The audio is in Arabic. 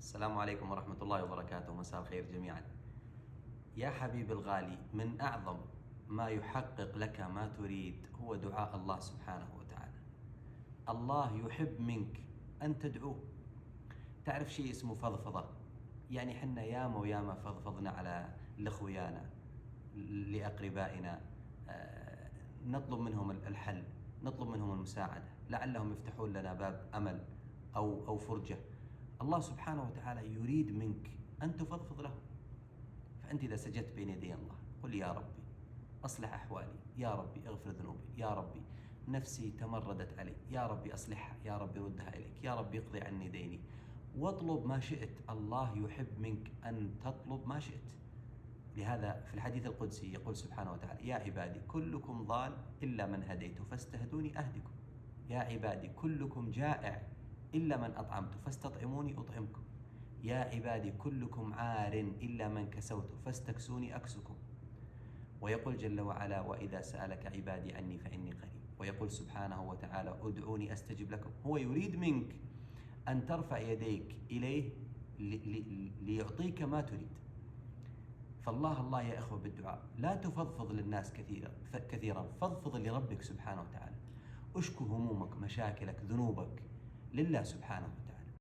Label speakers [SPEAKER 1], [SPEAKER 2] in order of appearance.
[SPEAKER 1] السلام عليكم ورحمة الله وبركاته، مساء الخير جميعا. يا حبيبي الغالي، من أعظم ما يحقق لك ما تريد هو دعاء الله سبحانه وتعالى. الله يحب منك أن تدعوه. تعرف شيء اسمه فضفضة؟ يعني حنا ياما وياما فضفضنا على لأخويانا، لأقربائنا، نطلب منهم الحل، نطلب منهم المساعدة، لعلهم يفتحون لنا باب أمل أو فرجة. الله سبحانه وتعالى يريد منك أن تفضفض له. فأنت إذا سجدت بين يدي الله قل يا ربي أصلح أحوالي، يا ربي اغفر ذنوبي، يا ربي نفسي تمردت علي، يا ربي أصلحها، يا ربي ردها إليك، يا ربي اقضي عني ديني، واطلب ما شئت. الله يحب منك أن تطلب ما شئت. لهذا في الحديث القدسي يقول سبحانه وتعالى: يا عبادي كلكم ضال إلا من هديت فاستهدوني أهدكم. يا عبادي كلكم جائع إلا من أطعمت فاستطعموني أطعمكم. يا عبادي كلكم عار إلا من كسوت فاستكسوني أكسكم. ويقول جل وعلا: وإذا سألك عبادي عني فإني قريب. ويقول سبحانه وتعالى: ادعوني أستجب لكم. هو يريد منك أن ترفع يديك إليه ليعطيك ما تريد. فالله يا إخوة بالدعاء، لا تفضفض للناس كثيرا، فضفض لربك سبحانه وتعالى. اشكو همومك، مشاكلك، ذنوبك لله سبحانه وتعالى.